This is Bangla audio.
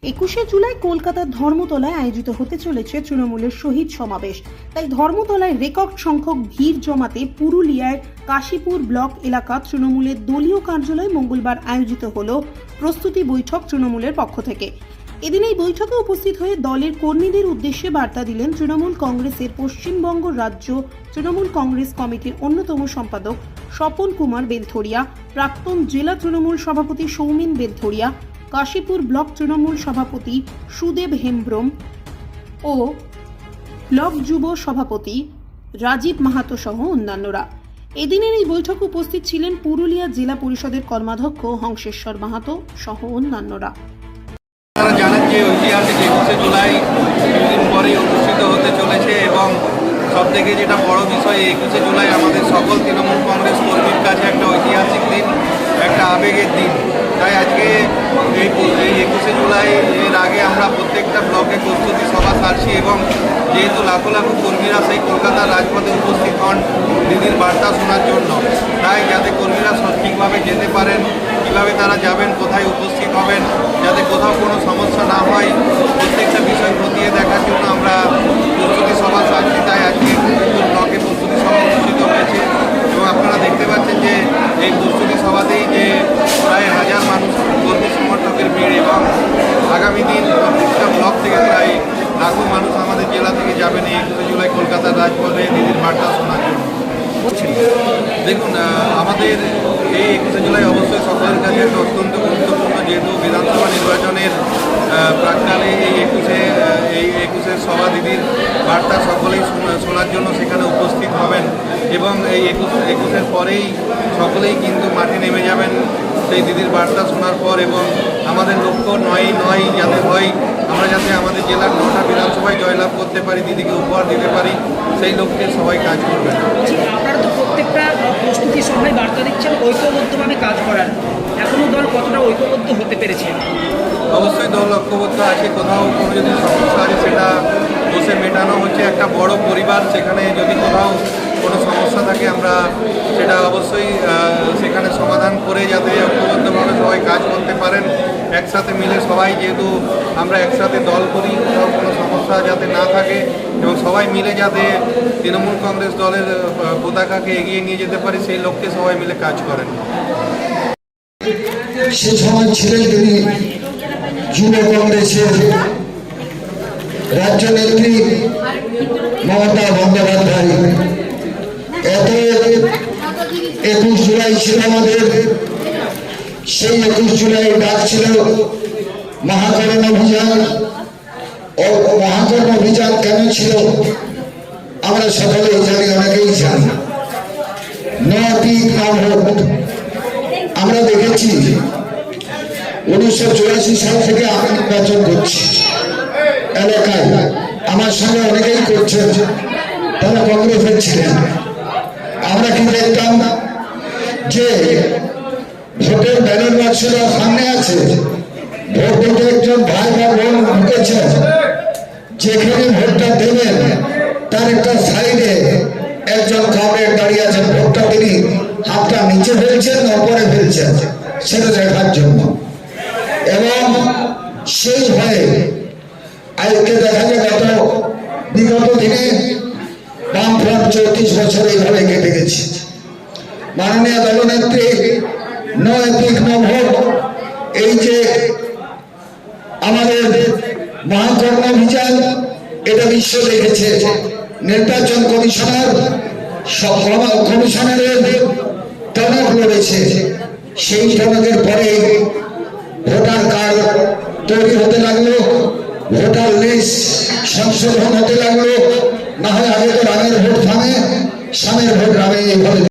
21শে জুলাই কলকাতার ধর্মতলায় আয়োজিত হতে চলেছে তৃণমূলের শহীদ সমাবেশ। তাই ধর্মতলায় রেকর্ড সংখ্যক ভিড় জমাতে পুরুলিয়ার কাশীপুর ব্লক এলাকা তৃণমূলের দলীয় কার্যালয়ে মঙ্গলবার আয়োজিত হল প্রস্তুতি বৈঠক তৃণমূলের পক্ষ থেকে। এদিন এই বৈঠকে উপস্থিত হয়ে দলের কর্মীদের উদ্দেশ্যে বার্তা দিলেন তৃণমূল কংগ্রেসের পশ্চিমবঙ্গ রাজ্য তৃণমূল কংগ্রেস কমিটির অন্যতম সম্পাদক স্বপন কুমার বেলথরিয়া, প্রাক্তন জেলা তৃণমূল সভাপতি সৌমেন বেলথরিয়া, কাশীপুর ব্লক তৃণমূল সভাপতি সুদেব হেমব্রম ও ব্লক যুব সভাপতি রাজীব মাহাতো সহ অন্যান্যরা। এদিনের এই বৈঠকে উপস্থিত ছিলেন পুরুলিয়া জেলা পরিষদের কর্মাধ্যক্ষ হংসেশ্বর মাহাতো সহ অন্যান্যরা। আপনারা জানেন যে ঐতিহাসিক 21শে জুলাই দুদিন পরেই অনুষ্ঠিত হতে চলেছে এবং সবথেকে যেটা বড় বিষয় 21শে জুলাই আমাদের সকল তৃণমূল কংগ্রেস কর্মীর কাছে একটা ঐতিহাসিক দিন, একটা আবেগের দিন। তাই আজকে এই 21শে জুলাই এর আগে আমরা প্রত্যেকটা ব্লকে প্রস্তুতি সভা সারছি এবং যেহেতু লাখো লাখো কর্মীরা সেই কলকাতার রাজপথে উপস্থিত হন দিদির বার্তা শোনার জন্য, তাই যাতে কর্মীরা সঠিকভাবে যেতে পারেন, কীভাবে তারা যাবেন, কোথায় উপস্থিত হবেন, যাতে কোথাও কোনো সমস্যা না হয়, প্রত্যেকটা বিষয় খতিয়ে দেখার জন্য আমরা প্রস্তুতি সভা সারছি। তাই আজকে ব্লকে প্রস্তুতি সভা অনুষ্ঠিত হয়েছে এবং আপনারা দেখতে পাচ্ছেন যে এই প্রস্তুতি সভাতেই যে প্রায় 1000 মানুষ কর্মী সমর্থকের ভিড় এবং আগামী দিন প্রত্যেকটা ব্লক থেকে প্রায় লাখো মানুষ আমাদের জেলা থেকে যাবেন এই 21শে জুলাই কলকাতার রাজপথে দিদির বার্তা শোনার জন্য। দেখুন, আমাদের এই 21শে জুলাই অবশ্যই সকলের কাছে একটা অত্যন্ত গুরুত্বপূর্ণ, যেহেতু বিধানসভা নির্বাচনের প্রাককালে এই 21শে সভা দিদির বার্তা সকলেই শোনার জন্য সেখানে উপস্থিত হবেন এবং এই 21শের পরেই সকলেই কিন্তু মাঠে নেমে যাবেন সেই দিদির বার্তা শোনার পর। এবং আমাদের লক্ষ্য 9 যাতে হয়, আমরা যাতে আমাদের জেলার 9টা বিধানসভায় জয়লাভ করতে পারি, দিদিকে উপহার দিতে পারি, সেই লক্ষ্যে সবাই কাজ করবেন। আপনারা তো প্রত্যেকটা প্রস্তুতি সভায় বার্তা দিচ্ছেন ঐক্যবদ্ধভাবে কাজ করার, এখনও দল কতটা ঐক্যবদ্ধ হতে পেরেছে? অবশ্যই দল ঐক্যবদ্ধ আছে। কোথাও কোনো যদি সমস্যা আছে সেটা বসে মেটানো হচ্ছে, একটা বড় পরিবার, সেখানে যদি কোথাও কোনো সমস্যা থাকে আমরা সেটা অবশ্যই সেখানে সমাধান করে যাতে ঐক্যবদ্ধভাবে সবাই কাজ করতে পারেন, একসাথে মিলে সবাই, যেহেতু আমরা একসাথে দল করি, কোথাও কোনো সমস্যা যাতে না থাকে এবং সবাই মিলে যাতে তৃণমূল কংগ্রেস দলের পতাকাকে এগিয়ে নিয়ে যেতে পারি সেই লক্ষ্যে সবাই মিলে কাজ করেন। সে সময় ছিলেন তিনি যুব কংগ্রেসের রাজ্য নেত্রী মমতা বন্দ্যোপাধ্যায়। এত 21 জুলাই ছিল আমাদের, সেই 21 জুলাই ডাক ছিল মহাকরণ অভিযান। ও মহাকরণ অভিযান কেন ছিল আমরা সকলেই জানি, অনেকেই জানি। আমরা দেখেছি 1984 সাল থেকে আমি নির্বাচন করছি এলাকায়, আমার সঙ্গে অনেকেই করছেন, তারা কংগ্রেসের ছিলেন। আমরা কি দেখতাম যে ভোটের ব্যালট বাক্সটা সামনে আছে, ভোট দিতে একজন ভাই বা বোন ঢুকেছে, যেখানে ভোটটা দেবেন তার একটা সাইডে একজন কমরেড দাঁড়িয়ে আছে, ভোটটা তিনি হাতটা নিচে ফেলছেন না উপরে ফেলছেন সেটা দেখার জন্য। এবং সেই ভয়ে আজকে দেখা যায় বিগত দিনে বামফ্রন্ট 34 বছর এইভাবে কেটে গেছে। মাননীয় দলনেত্রী নো এপিক নো ভোট, এই যে আমাদের মহাকরণ অভিযান, এটা বিশ্ব দেখেছে। নির্বাচন কমিশনারের টনক লড়েছে, সেই টনকের পরে ভোটার কার্ড তৈরি হতে লাগলো, ভোটার লিস্ট সংশোধন হতে লাগলো। না হয় আগে তো রামের ভোট থামে, সামের ভোট রামে, এইভাবে